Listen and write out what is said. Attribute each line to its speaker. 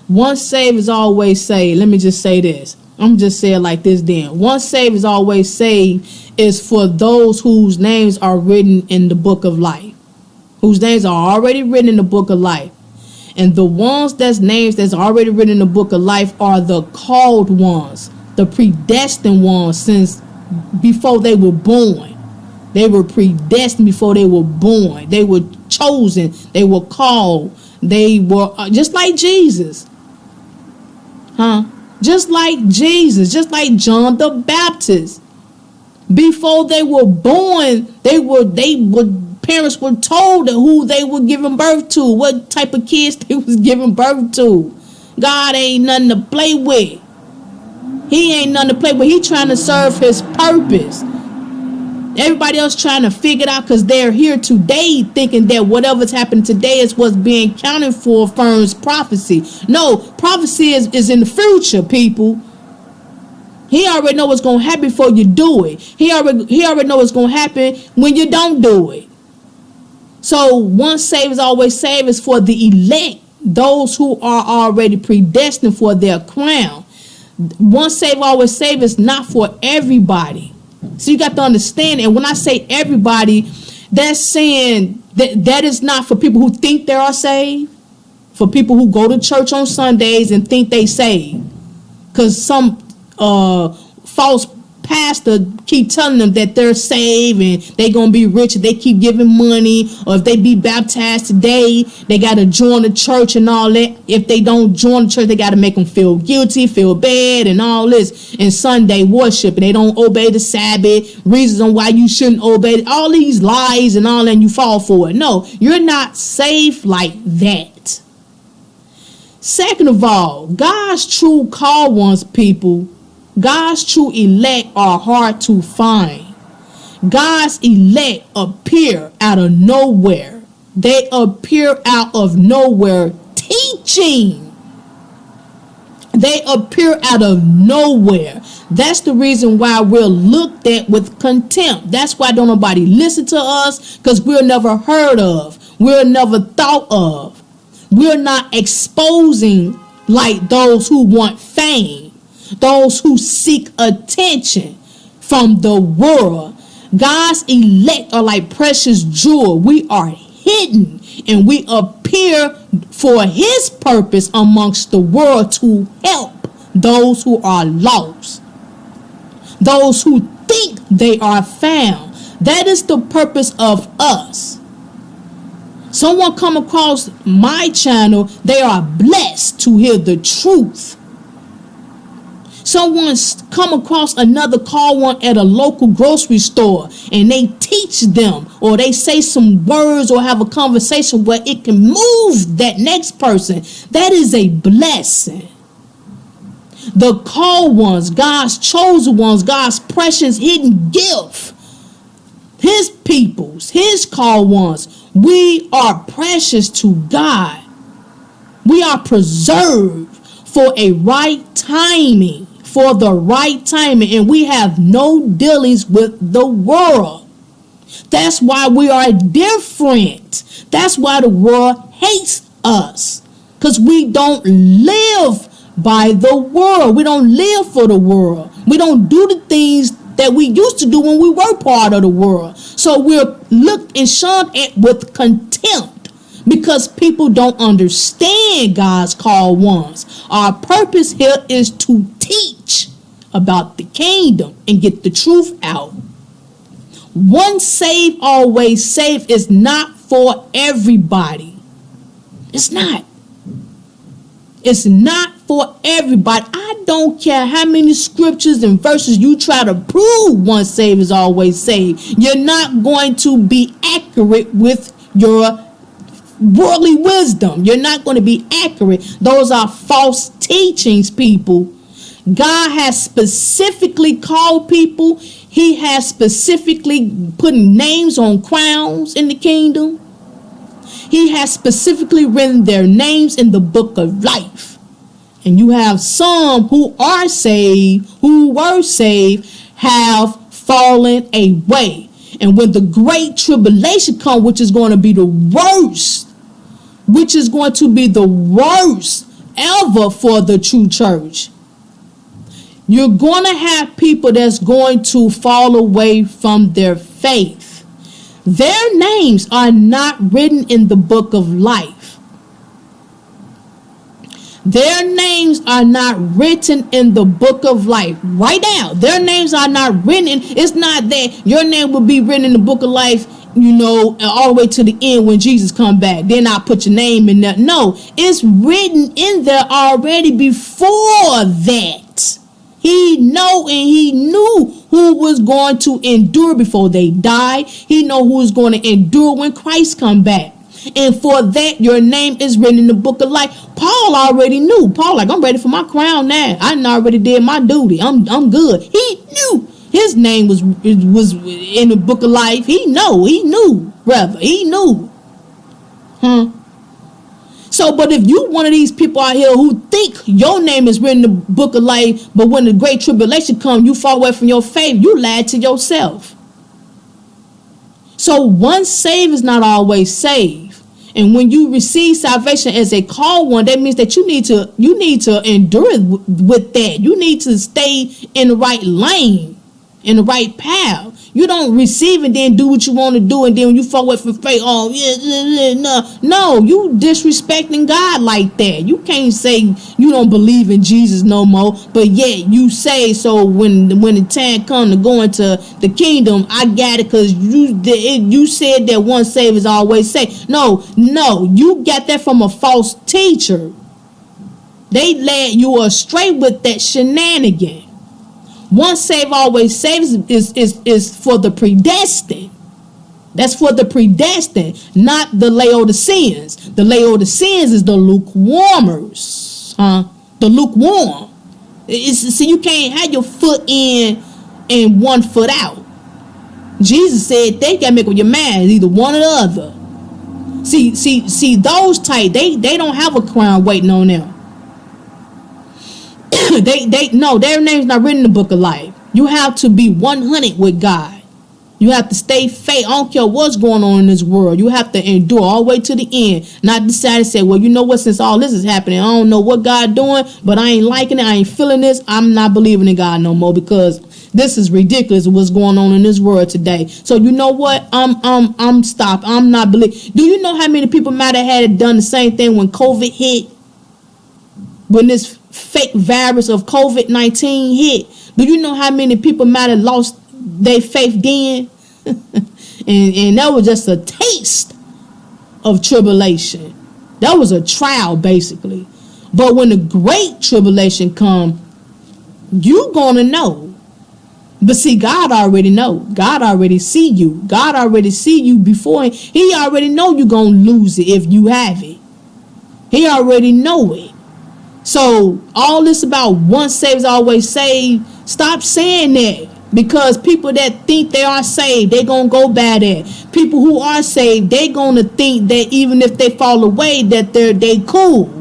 Speaker 1: Once saved is always saved. Let me just say this. I'm just saying like this then. Once saved is always saved is for those whose names are written in the book of life. Whose names are already written in the book of life. And the ones that's names that's already written in the book of life are the called ones, the predestined ones since before they were born. They were predestined before they were born. They were chosen. They were called. They were just like Jesus. Just like Jesus, just like John the Baptist. Before they were born, parents were told who they were giving birth to, what type of kids they was giving birth to. God ain't nothing to play with. He ain't nothing to play with. He trying to serve his purpose. Everybody else trying to figure it out because they're here today thinking that whatever's happening today is what's being counted for Fern's prophecy. No, prophecy is in the future, people. He already know what's going to happen before you do it. He already know what's going to happen when you don't do it. So once saved is always saved is for the elect, those who are already predestined for their crown. Once saved, always saved is not for everybody. So you got to understand, and when I say everybody, that's saying that is not for people who think they are saved, for people who go to church on Sundays and think they saved. Because some false pastor keep telling them that they're saved and they gonna be rich if they keep giving money, or if they be baptized today they gotta join the church and all that. If they don't join the church, they gotta make them feel guilty, feel bad, and all this, and Sunday worship, and they don't obey the Sabbath, reasons on why you shouldn't obey it, all these lies and all that, and you fall for it. No, you're not saved like that. Second of all, God's true called ones, people, God's true elect are hard to find. God's elect appear out of nowhere. They appear out of nowhere teaching. They appear out of nowhere. That's the reason why we're looked at with contempt. That's why don't nobody listen to us, because we're never heard of. We're never thought of. We're not exposing like those who want fame. Those who seek attention from the world. God's elect are like precious jewel. We are hidden and we appear for his purpose amongst the world to help those who are lost. Those who think they are found. That is the purpose of us. Someone come across my channel, they are blessed to hear the truth. Someone's come across another called one at a local grocery store and they teach them, or they say some words or have a conversation where it can move that next person. That is a blessing. The called ones, God's chosen ones, God's precious hidden gift, his peoples, his called ones, we are precious to God. We are preserved for a right timing. For the right timing, and we have no dealings with the world. That's why we are different. That's why the world hates us, because we don't live by the world. We don't live for the world. We don't do the things that we used to do when we were part of the world. So we're looked and shunned at with contempt, because people don't understand God's called ones. Our purpose here is to teach about the kingdom and get the truth out. Once saved, always saved is not for everybody. It's not. It's not for everybody. I don't care how many scriptures and verses you try to prove once saved is always saved. You're not going to be accurate with your worldly wisdom. You're not going to be accurate. Those are false teachings, people. God has specifically called people. He has specifically put names on crowns in the kingdom. He has specifically written their names in the book of life. And you have some who are saved, who were saved, have fallen away. And when the great tribulation comes, which is going to be the worst, ever for the true church. You're going to have people that's going to fall away from their faith. Their names are not written in the book of life. Their names are not written in the book of life. Right now, their names are not written. It's not that your name will be written in the book of life, all the way to the end when Jesus come back. Then I'll put your name in there. No, it's written in there already before that. He know and he knew who was going to endure before they died. He know who was going to endure when Christ come back. And for that, your name is written in the book of life. Paul already knew. Paul like, I'm ready for my crown now. I already did my duty. I'm good. He knew his name was in the book of life. He knew. So, but if you one of these people out here who think your name is written in the book of life, but when the great tribulation comes, you fall away from your faith, you lied to yourself. So once saved is not always saved. And when you receive salvation as a called one, that means that you need to endure with that. You need to stay in the right lane, in the right path. You don't receive and then do what you want to do, and then when you fall away from faith, no, you disrespecting God like that. You can't say you don't believe in Jesus no more, but yet you say so when the time comes to go into the kingdom, I got it because you said that one saved is always saved. No, you got that from a false teacher. They led you astray with that shenanigan. Once saved, always saved is for the predestined. That's for the predestined, not the Laodiceans. The Laodiceans is the lukewarmers. The lukewarm. So you can't have your foot in and 1 foot out. Jesus said they gotta make up your mind, either one or the other. See those type, they don't have a crown waiting on them. Their name's not written in the book of life. You have to be 100 with God. You have to stay faith. I don't care what's going on in this world. You have to endure all the way to the end. Not decide to say, well, you know what, since all this is happening, I don't know what God doing, but I ain't liking it. I ain't feeling this. I'm not believing in God no more because this is ridiculous what's going on in this world today. So you know what? I'm stopped. I'm not believing. Do you know how many people might have had done the same thing when COVID hit? When this fake virus of COVID-19 hit, do you know how many people might have lost their faith then? and that was just a taste of tribulation. That was a trial, basically. But when the great tribulation come, you gonna know. But see, God already know. God already see you. God already see you before. He already know you gonna lose it if you have it. He already know it. So all this about once saved, always saved, stop saying that. Because people that think they are saved, they going to go by that. People who are saved, they going to think that even if they fall away, that they cool.